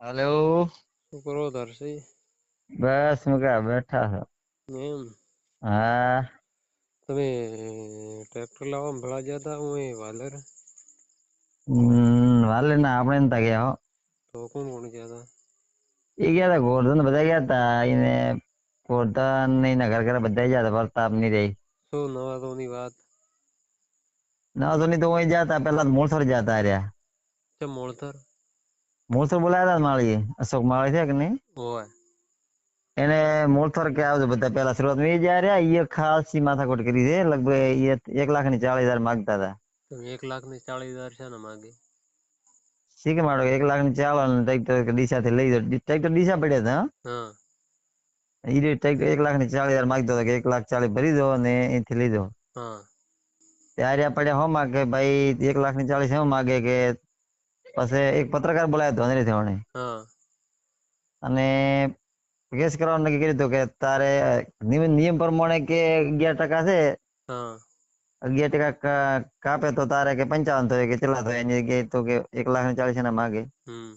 Hello. શું કરો ધરસી? બસ મુકા બેઠા છો. એમ હા. તમે ટ્રેક્ટર લાવવા ભેળા જતા હું એ વાલર વાલે ના આપણે નતા ગયા હો. તો કોણ કોણ ગયા હતા? એ ગયા તા ગોરધન બધા ગયા તા એને ગોરધન ને ઘર ઘર બધા ગયા હતા પ્રતાપ ની રહી. શું નવા તો ની વાત? ના તો નહી તો વહી જતા પેલા મોસર જતા રહ્યા. છે મોડથર મોસર બોલાયા હતા માળી અશોક માળી છે કે નઈ. ઓય એને મોલથર કે આવજો બધા પેલા શરૂઆત જ રહ્યા ખાસી માથાકોટ કરી છે લગભગ 1,40,000 માગતા હતા. તો 1,40,000 છે ને માગે. શીખ માડો 1,00,000 ચાલો ડીસા થી લઈ ટ્રેક્ટર ડીસા પડ્યા હતા. હા. એ 1,40,000 માગતો હતો કે 1,40,000 ભરી દો અને અહીંથી લીધો. હા. ત્યારે પડ્યા હો માગે ભાઈ 1,40,000 શું માગે કે પછી એક પત્રકાર બોલાયો હતો. હા. અને કેસ કરવાનું નક્કી કર્યું હતું કે તારે નિયમ પ્રમાણે કે 11% છે. હા. 11% કાપે તો તારે કે 55 થાય કે કેટલા થાય એની જગ્યાએ તો કે 1,40,000 ના માગે. હમ.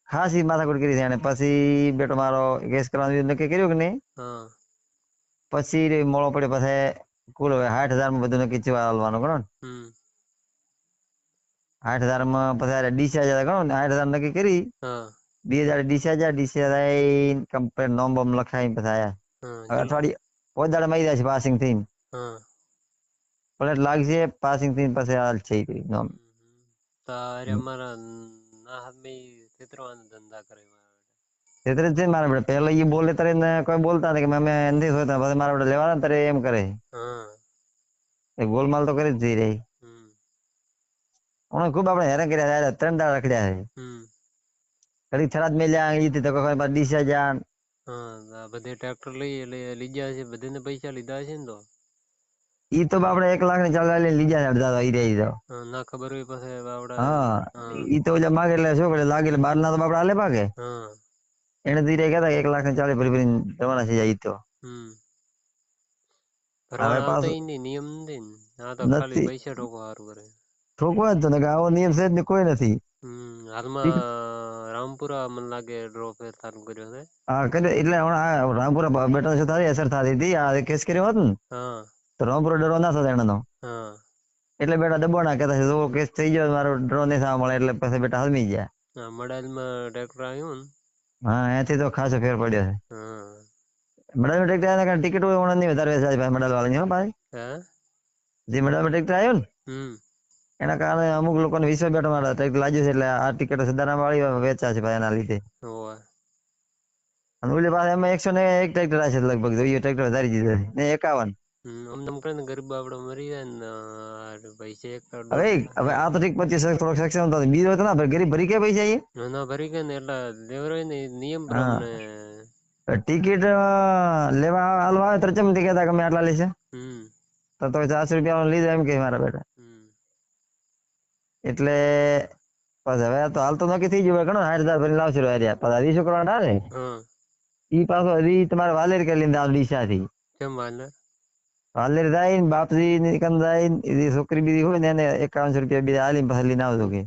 ખાસી માથાકુટ કરી છે અને પછી બેટો મારો કેસ કરવાનું નક્કી કર્યું કે નહીં. હા. પછી મોડો પડે પછી કુલ 60,000 માં બધું નક્કી હાલવાનું ગણો ને. હમ. 60,000 માં પછી ડીસા ગણો ને 60,000 નક્કી કરી. હા. 2,000 ડીસા કમ્પ્લેટ નોમ બોમ લખાઈને પછી આયા. હા હવે ચલો. અઠવાડિયે પોદાડે મળી જાય છે પાસિંગ થઈને. હા. પલેટ લાગશે પાસિંગ થઈને પછી હાલ છે. તારે અમારા ના ચિત્રવાનો ધંધા કરે. મારા પેલા એ બોલે ત ને કોઈ બોલતા ને કે અમે નથી મારા લેવા ત એમ કરે. હા. એ ગોલમાલ તો કરી જ જઈ રહી. હમ. ખુબ આપડે હેરાન કર્યા 3 દાડા રખડ્યા છે. હમ. કડી થરાદ મેલ્યા ડીસા જા. હા બધે ટ્રેક્ટર લીજા છે બધાને પૈસા લીધા છે ને તો. ઈ તો આપડે 1,40,000 લીજા. હા ના ખબર હોય પછી બાવડા હા હા ઈ તો માગે એટલે શું કરે લાગે બાર ના તો બાપડા હાલે પાકે. હા. એને ધીરે કતા 1,40,000 ભરી જવાના છે જાય તો. હમ. હવે ભરવાના આવતા પાછું એ નિયમ નથી ને આ તો ખાલી નથી પૈસા ટોકો સારું કરે. ઠોકવા જ તો કે આવો નિયમ છે જ ને કોઈ નથી. હાલમાં રામપુરા મને લાગે ડ્રો ફેર ચાલુ કર્યો છે. હા એટલે રામપુરા બેટા થ અસર થતી હતી આ કેસ કર્યો હોત ને. હા. તો રામપુરા ડરવા ના એને તો. હા. એટલે બેટા દબો ના કેતા કેસ થઈ ગયો મારો ડ્રો નઈ થવા મળે એટલે પછી બેટા હલમી ગયા. હા મળાઈલમાં ટ્રેક્ટર આવ્યું ને. હા એથી તો ખાસો ફેર પડ્યો છે. હા. ટિકિટ વધારે હે. જે ટ્રેક્ટર આવ્યો ને. હમ. એના કારણે અમુક લોકોને વિશ્વ બેઠો લાગ્યું છે એટલે આ ટિકિટો સધારા વાળી વેચા છે એના લીધે. હોવે. એમાં 101 ટ્રેક્ટર છે લગભગ ટ્રેક્ટર વધારી દીધા ને 51. અમમ કને ગરીબ આપડે મરી જાય ને પૈસા એક હવે આ તો ઠીક 25 થોડક સક્ષમ બીજો ગરીબ ભરી કે પૈસા ના ભરી કે ને એટલા લેવર ને નિયમ હા પ્રમાણે. ટિકિટ લેવા હાલવા આવે તો ચમતી કેતા કેમે આટલા લેશે. હમ. તો 400 રૂપિયા લીધો એમ કે મારા બેટા. હમ. એટલે હવે તો હાલ તો નક્કી થઈ ગયું ઘણો 60,000 લાવશે 20 કરવાના ને. હા ઈ પાછો તમારે વાલેર કરી લીધા ડીસાથી. કેમ વાલે. વાલેર જાય ને બાપજી જાય છોકરી બીજી હોય ને એને 51 રૂપિયા બીજા આલીને પછી લઈને આવજો કે.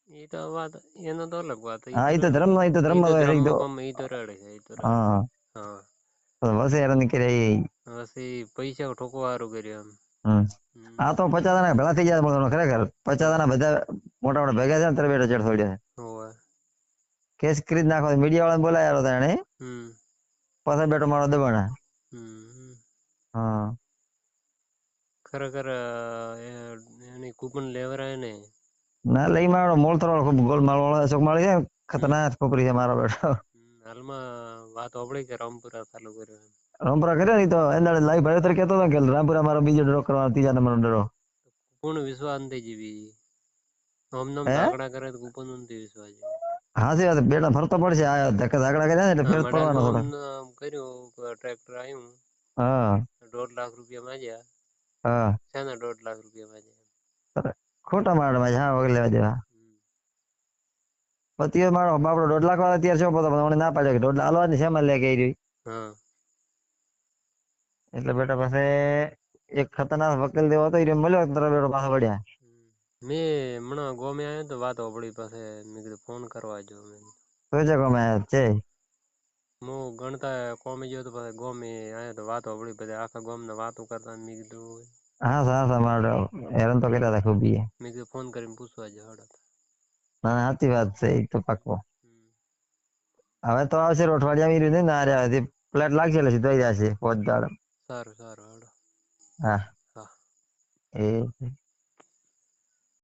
એ તો વાત એનો તો અલગ વાત હા એ તો ધર્મ એ તો ધર્મ ધ્રમમાં કમે એ તો રડે છે એ તો રડે. હા. બસ યાર નીકળે. પછી પૈસા ઠોકો સારું કર્યું એમ. હમ આ તો 50 જણા ભેળા થઈ જાય ખરેખર 50 જણા બધા મોટા મોટા ભેગા છે ને બેઠો ચડ્યો. હોવે. કેસ કરી જ નાખો મીડિયા વાળાને બોલાયો હતો એને. હમ. પાછો બેઠો મારો દબાણા. હમ. હા. ખરેખર એની કૂપન લેવરાય ને. ના લઈ મોલ ગોલ માળ છે ખતરનાક છોકરી છે મારો બેઠો. હાલમાં વાત સાંભળી કે રામપુરા ચાલુ કર્યો એમ. રામપુરા કર્યો તો ભાઈ કેતો કે રામપુરા મારો બીજો ડ્રો કરવા ત્રીજા નંબરનો ડ્રો. પૂર્ણ વિશ્વાસ નથી જીવી આમનામ હે ધાકડા કરે તો કુપન નથી વિશ્વાસ જેવી. હાચી વાત બેટા ફરતો પડશે આ ધક્કા કર્યા ને એટલે હા ફેર પડવાનો મડાઈલમાં થોડો. કર્યું ટ્રેક્ટર આવ્યું. હા. 1,50,000 રૂપિયા માંગ્યા. હા. શાના 1,50,000 રૂપિયા માંગ્યા. ખોટા વગર લેવા દેવા. મારો બાપડો 1,50,000 વાળો અત્યારે ના પાડે કે 1,50,000 હાલવા છે લે કે. હા. એટલે બેટા પાસે એક ખતરનાક વકીલ જેવો હતો મળ્યો પાછા વળ્યા. મેં હમણાં ગોમે આવ્યો તો વાત હોભળી પાસે મેં કીધું ફોન કરવા જો મેં તો જે ગમે છે હું ગણતા કોમી ગયો તો પછી ગોમે આવ્યો તો વાત હોભળી બધા આખા ગોમને વાતો કરતા મેં કીધું હા હા મારો હેરાન તો કર્યા હતા ખૂબ ઈ. મેં કીધું ફોન કરીને પૂછવા જો હડો ના સાચી વાત છે એ તો પાક્કો. હવે તો આવશે અઠવાડિયા આવી રહ્યું ને આ પ્લેટ લાગશે એટલે સીધો જશે પોચ દાડ. સારું સારું હડો હા હા એ